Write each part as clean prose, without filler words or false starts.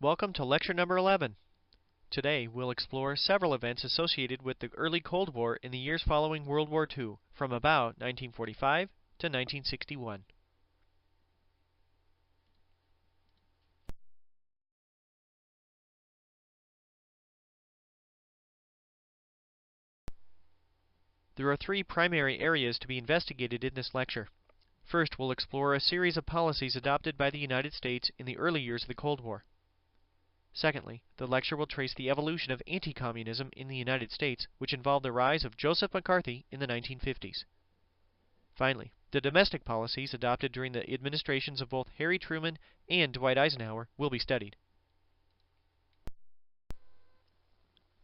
Welcome to lecture number 11. Today we'll explore several events associated with the early Cold War in the years following World War II, from about 1945 to 1961. There are three primary areas to be investigated in this lecture. First, we'll explore a series of policies adopted by the United States in the early years of the Cold War. Secondly, the lecture will trace the evolution of anti-communism in the United States, which involved the rise of Joseph McCarthy in the 1950s. Finally, the domestic policies adopted during the administrations of both Harry Truman and Dwight Eisenhower will be studied.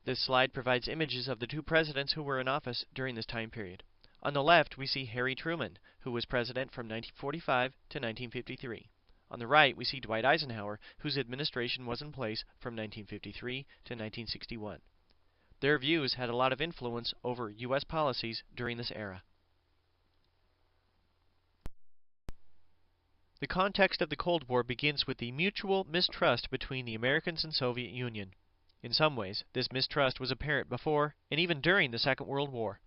This slide provides images of the two presidents who were in office during this time period. On the left, we see Harry Truman, who was president from 1945 to 1953. On the right, we see Dwight Eisenhower, whose administration was in place from 1953 to 1961. Their views had a lot of influence over U.S. policies during this era. The context of the Cold War begins with the mutual mistrust between the Americans and Soviet Union. In some ways, this mistrust was apparent before and even during the Second World War.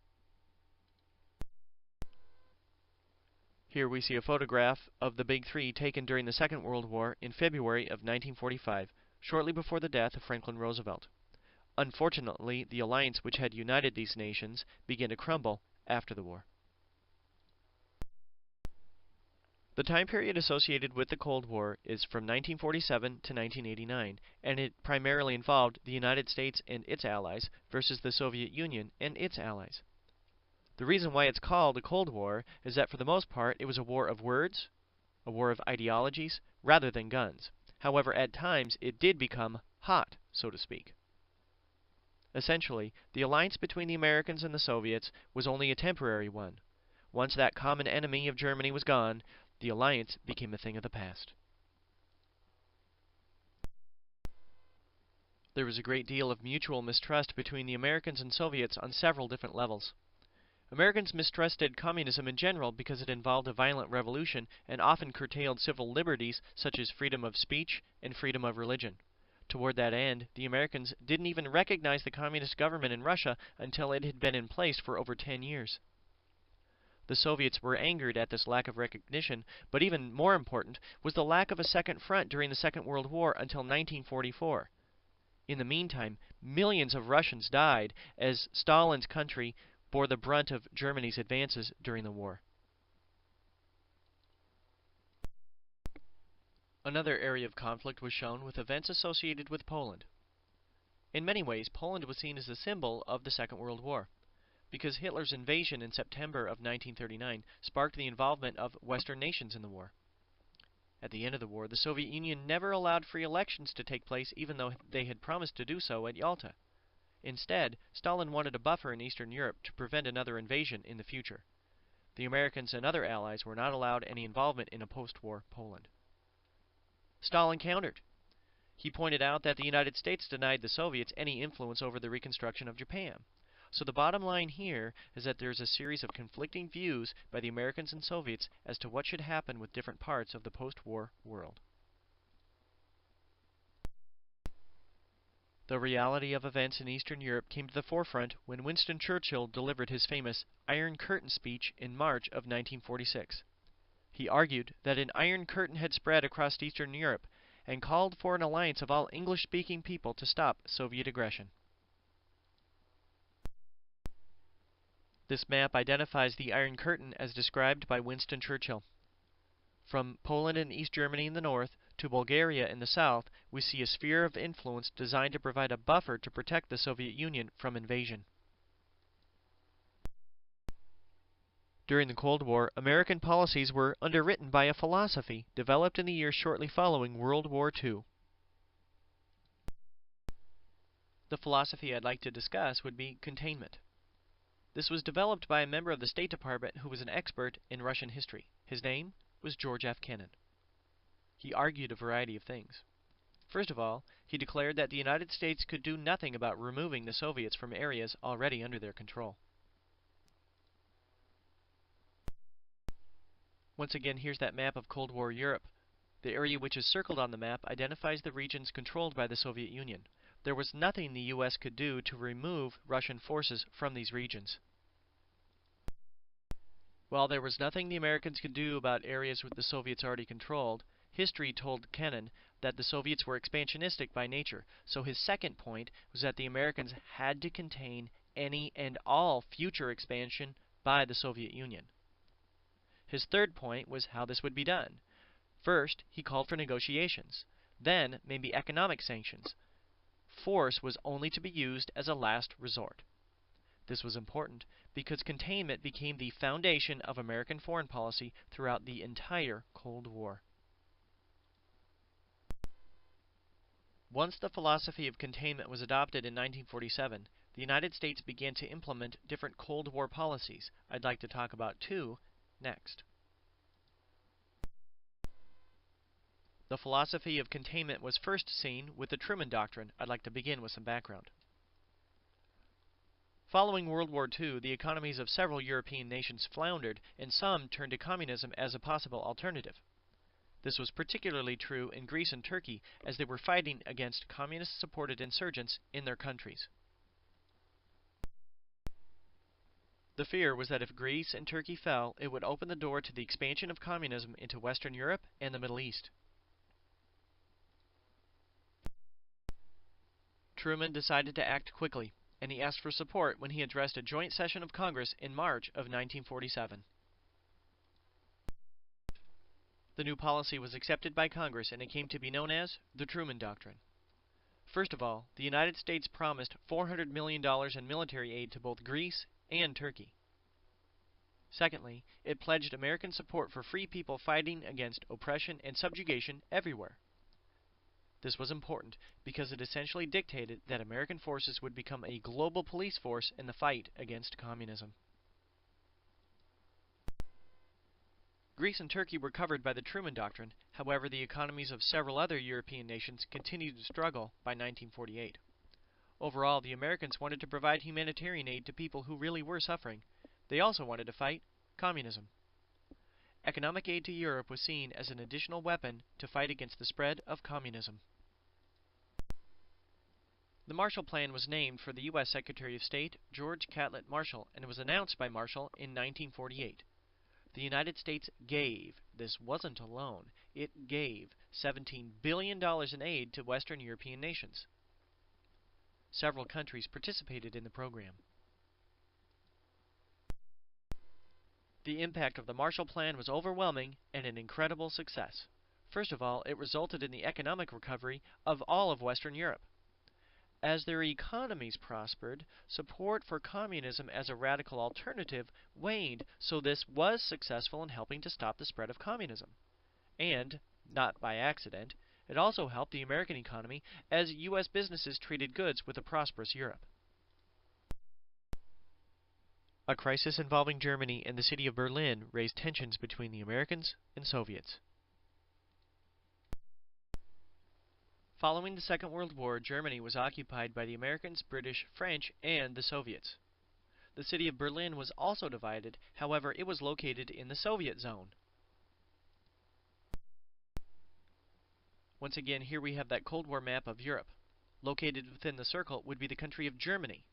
Here we see a photograph of the Big Three taken during the Second World War in February of 1945, shortly before the death of Franklin Roosevelt. Unfortunately, the alliance which had united these nations began to crumble after the war. The time period associated with the Cold War is from 1947 to 1989, and it primarily involved the United States and its allies versus the Soviet Union and its allies. The reason why it's called a Cold War is that for the most part it was a war of words, a war of ideologies, rather than guns. However, at times it did become hot, so to speak. Essentially, the alliance between the Americans and the Soviets was only a temporary one. Once that common enemy of Germany was gone, the alliance became a thing of the past. There was a great deal of mutual mistrust between the Americans and Soviets on several different levels. Americans mistrusted communism in general because it involved a violent revolution and often curtailed civil liberties such as freedom of speech and freedom of religion. Toward that end, the Americans didn't even recognize the communist government in Russia until it had been in place for over 10 years. The Soviets were angered at this lack of recognition, but even more important was the lack of a second front during the Second World War until 1944. In the meantime, millions of Russians died as Stalin's country bore the brunt of Germany's advances during the war. Another area of conflict was shown with events associated with Poland. In many ways, Poland was seen as a symbol of the Second World War, because Hitler's invasion in September of 1939 sparked the involvement of Western nations in the war. At the end of the war, the Soviet Union never allowed free elections to take place, even though they had promised to do so at Yalta. Instead, Stalin wanted a buffer in Eastern Europe to prevent another invasion in the future. The Americans and other allies were not allowed any involvement in a post-war Poland. Stalin countered. He pointed out that the United States denied the Soviets any influence over the reconstruction of Japan. So the bottom line here is that there's a series of conflicting views by the Americans and Soviets as to what should happen with different parts of the post-war world. The reality of events in Eastern Europe came to the forefront when Winston Churchill delivered his famous Iron Curtain speech in March of 1946. He argued that an Iron Curtain had spread across Eastern Europe and called for an alliance of all English-speaking people to stop Soviet aggression. This map identifies the Iron Curtain as described by Winston Churchill. From Poland and East Germany in the north to Bulgaria in the south, we see a sphere of influence designed to provide a buffer to protect the Soviet Union from invasion. During the Cold War, American policies were underwritten by a philosophy developed in the years shortly following World War II. The philosophy I'd like to discuss would be containment. This was developed by a member of the State Department who was an expert in Russian history. His name was George F. Kennan. He argued a variety of things. First of all, he declared that the United States could do nothing about removing the Soviets from areas already under their control. Once again, here's that map of Cold War Europe. The area which is circled on the map identifies the regions controlled by the Soviet Union. There was nothing the U.S. could do to remove Russian forces from these regions. While there was nothing the Americans could do about areas the Soviets already controlled, history told Kennan that the Soviets were expansionistic by nature, so his second point was that the Americans had to contain any and all future expansion by the Soviet Union. His third point was how this would be done. First, he called for negotiations, then maybe economic sanctions. Force was only to be used as a last resort. This was important because containment became the foundation of American foreign policy throughout the entire Cold War. Once the philosophy of containment was adopted in 1947, the United States began to implement different Cold War policies. I'd like to talk about two next. The philosophy of containment was first seen with the Truman Doctrine. I'd like to begin with some background. Following World War II, the economies of several European nations floundered, and some turned to communism as a possible alternative. This was particularly true in Greece and Turkey, as they were fighting against communist-supported insurgents in their countries. The fear was that if Greece and Turkey fell, it would open the door to the expansion of communism into Western Europe and the Middle East. Truman decided to act quickly, and he asked for support when he addressed a joint session of Congress in March of 1947. The new policy was accepted by Congress, and it came to be known as the Truman Doctrine. First of all, the United States promised $400 million in military aid to both Greece and Turkey. Secondly, it pledged American support for free people fighting against oppression and subjugation everywhere. This was important because it essentially dictated that American forces would become a global police force in the fight against communism. Greece and Turkey were covered by the Truman Doctrine. However, the economies of several other European nations continued to struggle by 1948. Overall, the Americans wanted to provide humanitarian aid to people who really were suffering. They also wanted to fight communism. Economic aid to Europe was seen as an additional weapon to fight against the spread of communism. The Marshall Plan was named for the U.S. Secretary of State George Catlett Marshall, and was announced by Marshall in 1948. The United States gave, this wasn't a loan, it gave $17 billion in aid to Western European nations. Several countries participated in the program. The impact of the Marshall Plan was overwhelming and an incredible success. First of all, it resulted in the economic recovery of all of Western Europe. As their economies prospered, support for communism as a radical alternative waned, so this was successful in helping to stop the spread of communism. And, not by accident, it also helped the American economy as U.S. businesses traded goods with a prosperous Europe. A crisis involving Germany and the city of Berlin raised tensions between the Americans and Soviets. Following the Second World War, Germany was occupied by the Americans, British, French, and the Soviets. The city of Berlin was also divided, however, it was located in the Soviet zone. Once again, here we have that Cold War map of Europe. Located within the circle would be the country of Germany.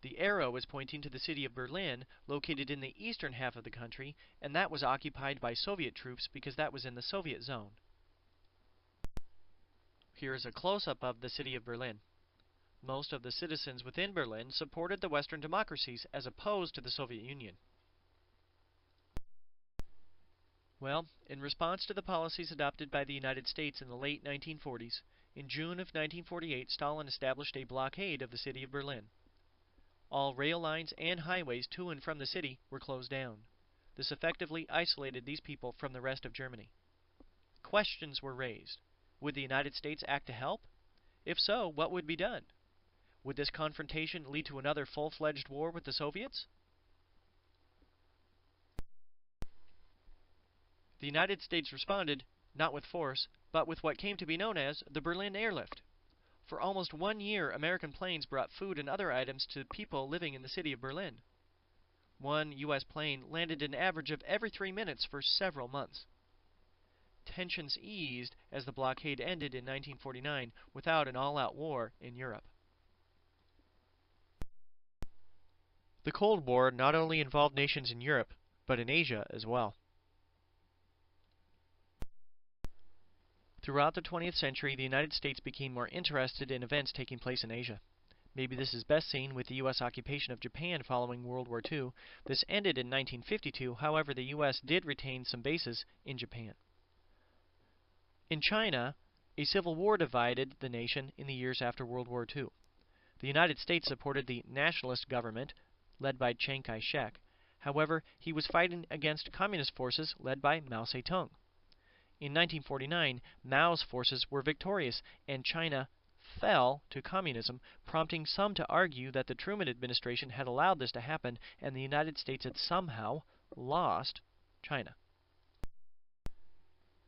The arrow is pointing to the city of Berlin, located in the eastern half of the country, and that was occupied by Soviet troops because that was in the Soviet zone. Here is a close-up of the city of Berlin. Most of the citizens within Berlin supported the Western democracies as opposed to the Soviet Union. Well, in response to the policies adopted by the United States in the late 1940s, in June of 1948, Stalin established a blockade of the city of Berlin. All rail lines and highways to and from the city were closed down. This effectively isolated these people from the rest of Germany. Questions were raised. Would the United States act to help? If so, what would be done? Would this confrontation lead to another full-fledged war with the Soviets? The United States responded, not with force, but with what came to be known as the Berlin Airlift. For almost 1 year, American planes brought food and other items to people living in the city of Berlin. One U.S. plane landed an average of every 3 minutes for several months. tensions eased as the blockade ended in 1949 without an all-out war in Europe. The Cold War not only involved nations in Europe, but in Asia as well. Throughout the 20th century, the United States became more interested in events taking place in Asia. Maybe this is best seen with the U.S. occupation of Japan following World War II. This ended in 1952, however, the U.S. did retain some bases in Japan. In China, a civil war divided the nation in the years after World War II. The United States supported the nationalist government, led by Chiang Kai-shek. However, he was fighting against communist forces led by Mao Zedong. In 1949, Mao's forces were victorious, and China fell to communism, prompting some to argue that the Truman administration had allowed this to happen and the United States had somehow lost China.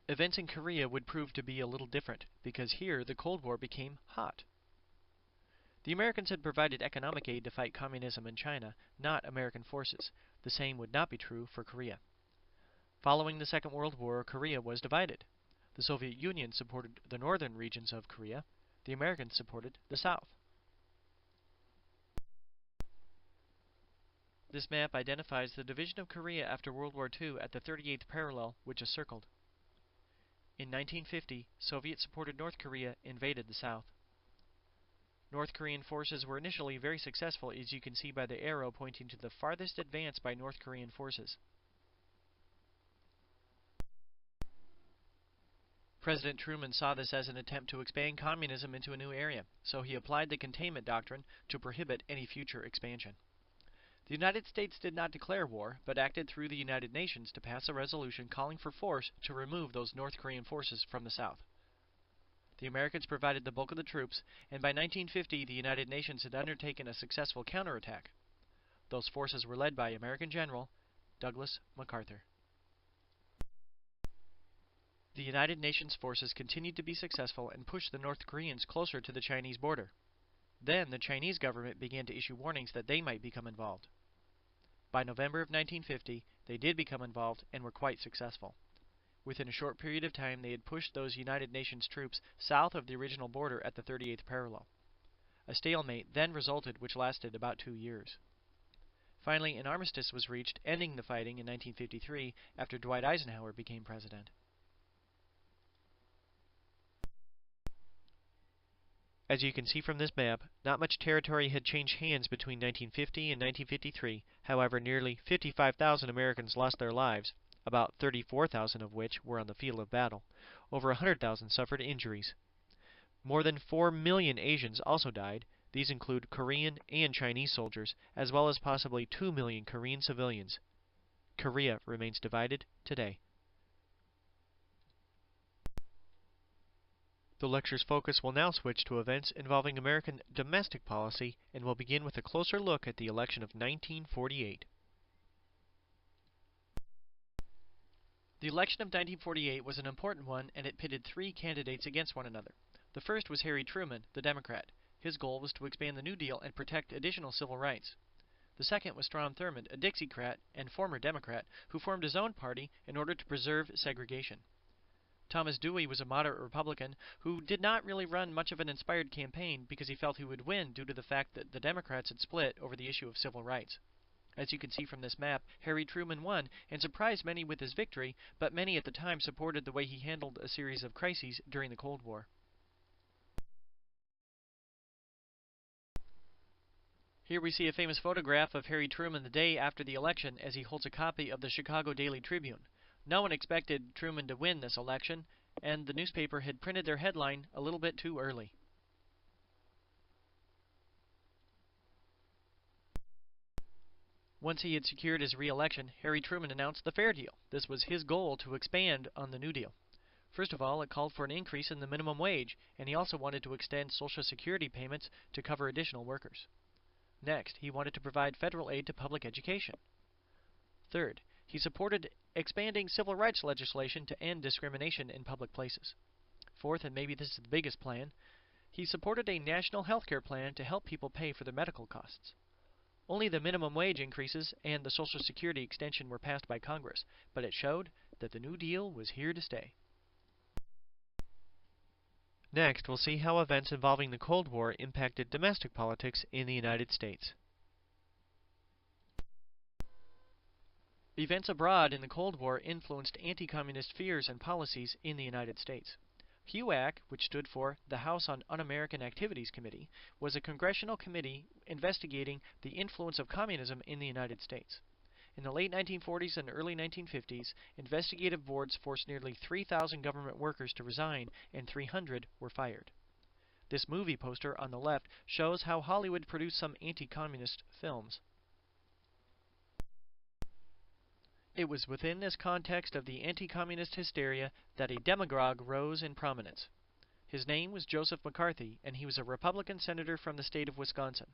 Events in Korea would prove to be a little different, because here the Cold War became hot. The Americans had provided economic aid to fight communism in China, not American forces. The same would not be true for Korea. Following the Second World War, Korea was divided. The Soviet Union supported the northern regions of Korea. The Americans supported the south. This map identifies the division of Korea after World War II at the 38th parallel, which is circled. In 1950, Soviet-supported North Korea invaded the south. North Korean forces were initially very successful, as you can see by the arrow pointing to the farthest advance by North Korean forces. President Truman saw this as an attempt to expand communism into a new area, so he applied the Containment Doctrine to prohibit any future expansion. The United States did not declare war, but acted through the United Nations to pass a resolution calling for force to remove those North Korean forces from the south. The Americans provided the bulk of the troops, and by 1950 the United Nations had undertaken a successful counterattack. Those forces were led by American General Douglas MacArthur. The United Nations forces continued to be successful and pushed the North Koreans closer to the Chinese border. Then the Chinese government began to issue warnings that they might become involved. By November of 1950, they did become involved and were quite successful. Within a short period of time, they had pushed those United Nations troops south of the original border at the 38th parallel. A stalemate then resulted, which lasted about 2 years. Finally, an armistice was reached, ending the fighting in 1953 after Dwight Eisenhower became president. As you can see from this map, not much territory had changed hands between 1950 and 1953. However, nearly 55,000 Americans lost their lives, about 34,000 of which were on the field of battle. Over 100,000 suffered injuries. More than 4 million Asians also died. These include Korean and Chinese soldiers, as well as possibly 2 million Korean civilians. Korea remains divided today. The lecture's focus will now switch to events involving American domestic policy, and will begin with a closer look at the election of 1948. The election of 1948 was an important one, and it pitted 3 candidates against one another. The first was Harry Truman, the Democrat. His goal was to expand the New Deal and protect additional civil rights. The second was Strom Thurmond, a Dixiecrat and former Democrat, who formed his own party in order to preserve segregation. Thomas Dewey was a moderate Republican who did not really run much of an inspired campaign because he felt he would win due to the fact that the Democrats had split over the issue of civil rights. As you can see from this map, Harry Truman won and surprised many with his victory, but many at the time supported the way he handled a series of crises during the Cold War. Here we see a famous photograph of Harry Truman the day after the election as he holds a copy of the Chicago Daily Tribune. No one expected Truman to win this election, and the newspaper had printed their headline a little bit too early. Once he had secured his re-election, Harry Truman announced the Fair Deal. This was his goal to expand on the New Deal. First of all, it called for an increase in the minimum wage, and he also wanted to extend Social Security payments to cover additional workers. Next, he wanted to provide federal aid to public education. Third, he supported expanding civil rights legislation to end discrimination in public places. Fourth, and maybe this is the biggest plan, he supported a national health care plan to help people pay for their medical costs. Only the minimum wage increases and the Social Security extension were passed by Congress, but it showed that the New Deal was here to stay. Next, we'll see how events involving the Cold War impacted domestic politics in the United States. Events abroad in the Cold War influenced anti-communist fears and policies in the United States. HUAC, which stood for the House on Un-American Activities Committee, was a congressional committee investigating the influence of communism in the United States. In the late 1940s and early 1950s, investigative boards forced nearly 3,000 government workers to resign, and 300 were fired. This movie poster on the left shows how Hollywood produced some anti-communist films. It was within this context of the anti-communist hysteria that a demagogue rose in prominence. His name was Joseph McCarthy, and he was a Republican senator from the state of Wisconsin.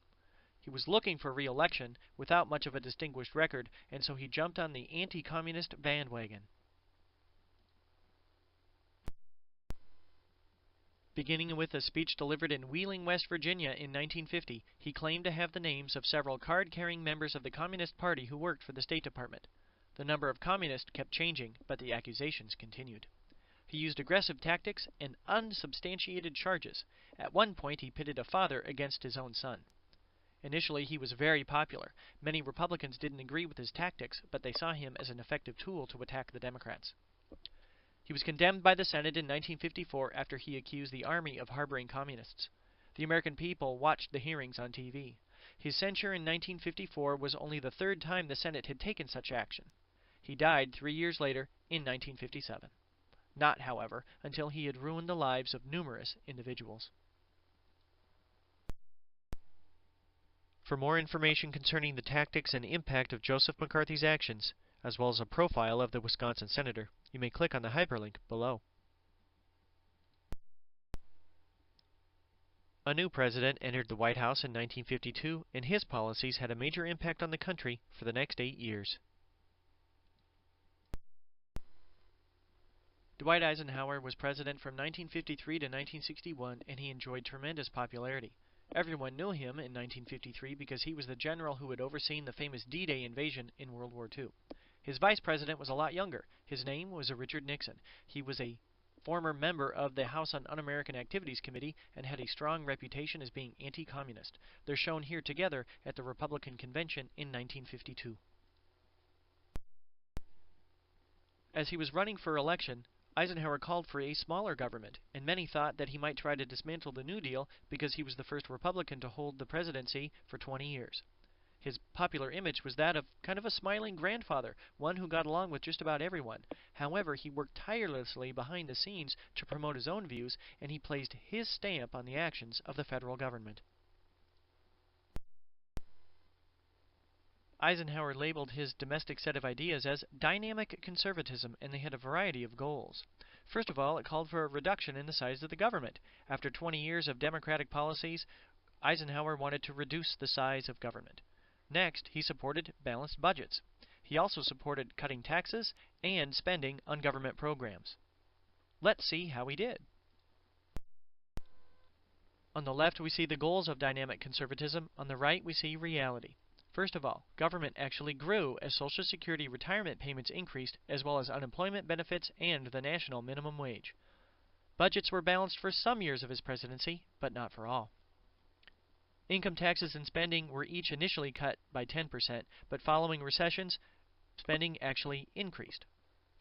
He was looking for re-election without much of a distinguished record, and so he jumped on the anti-communist bandwagon. Beginning with a speech delivered in Wheeling, West Virginia in 1950, he claimed to have the names of several card-carrying members of the Communist Party who worked for the State Department. The number of communists kept changing, but the accusations continued. He used aggressive tactics and unsubstantiated charges. At one point, he pitted a father against his own son. Initially, he was very popular. Many Republicans didn't agree with his tactics, but they saw him as an effective tool to attack the Democrats. He was condemned by the Senate in 1954 after he accused the Army of harboring communists. The American people watched the hearings on TV. His censure in 1954 was only the third time the Senate had taken such action. He died 3 years later in 1957. Not, however, until he had ruined the lives of numerous individuals. For more information concerning the tactics and impact of Joseph McCarthy's actions, as well as a profile of the Wisconsin senator, you may click on the hyperlink below. A new president entered the White House in 1952, and his policies had a major impact on the country for the next 8 years. Dwight Eisenhower was president from 1953 to 1961, and he enjoyed tremendous popularity. Everyone knew him in 1953 because he was the general who had overseen the famous D-Day invasion in World War II. His vice president was a lot younger. His name was Richard Nixon. He was a former member of the House on Un-American Activities Committee and had a strong reputation as being anti-communist. They're shown here together at the Republican Convention in 1952. As he was running for election, Eisenhower called for a smaller government, and many thought that he might try to dismantle the New Deal because he was the first Republican to hold the presidency for 20 years. His popular image was that of kind of a smiling grandfather, one who got along with just about everyone. However, he worked tirelessly behind the scenes to promote his own views, and he placed his stamp on the actions of the federal government. Eisenhower labeled his domestic set of ideas as dynamic conservatism, and they had a variety of goals. First of all, it called for a reduction in the size of the government. After 20 years of democratic policies, Eisenhower wanted to reduce the size of government. Next, he supported balanced budgets. He also supported cutting taxes and spending on government programs. Let's see how he did. On the left, we see the goals of dynamic conservatism. On the right, we see reality. First of all, government actually grew as Social Security retirement payments increased, as well as unemployment benefits and the national minimum wage. Budgets were balanced for some years of his presidency, but not for all. Income taxes and spending were each initially cut by 10%, but following recessions, spending actually increased.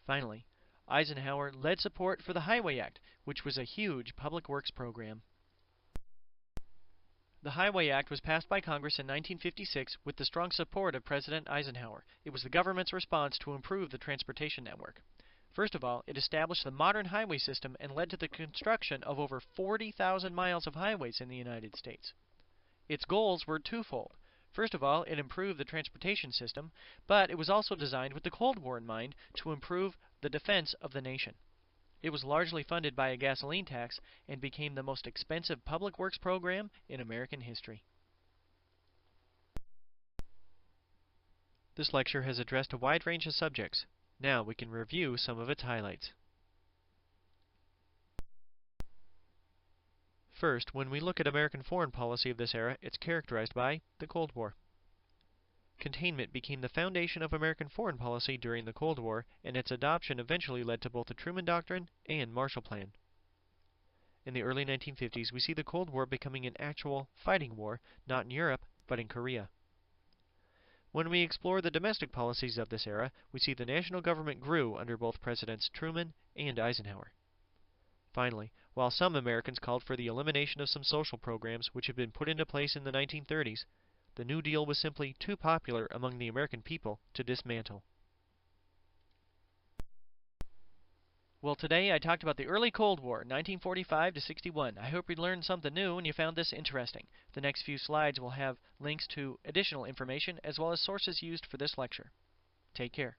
Finally, Eisenhower led support for the Highway Act, which was a huge public works program. The Highway Act was passed by Congress in 1956 with the strong support of President Eisenhower. It was the government's response to improve the transportation network. First of all, it established the modern highway system and led to the construction of over 40,000 miles of highways in the United States. Its goals were twofold. First of all, it improved the transportation system, but it was also designed with the Cold War in mind to improve the defense of the nation. It was largely funded by a gasoline tax and became the most expensive public works program in American history. This lecture has addressed a wide range of subjects. Now we can review some of its highlights. First, when we look at American foreign policy of this era, it's characterized by the Cold War. Containment became the foundation of American foreign policy during the Cold War, and its adoption eventually led to both the Truman Doctrine and Marshall Plan. In the early 1950s, we see the Cold War becoming an actual fighting war, not in Europe, but in Korea. When we explore the domestic policies of this era, we see the national government grew under both Presidents Truman and Eisenhower. Finally, while some Americans called for the elimination of some social programs which had been put into place in the 1930s, the New Deal was simply too popular among the American people to dismantle. Well, today I talked about the early Cold War, 1945 to 61. I hope you learned something new and you found this interesting. The next few slides will have links to additional information as well as sources used for this lecture. Take care.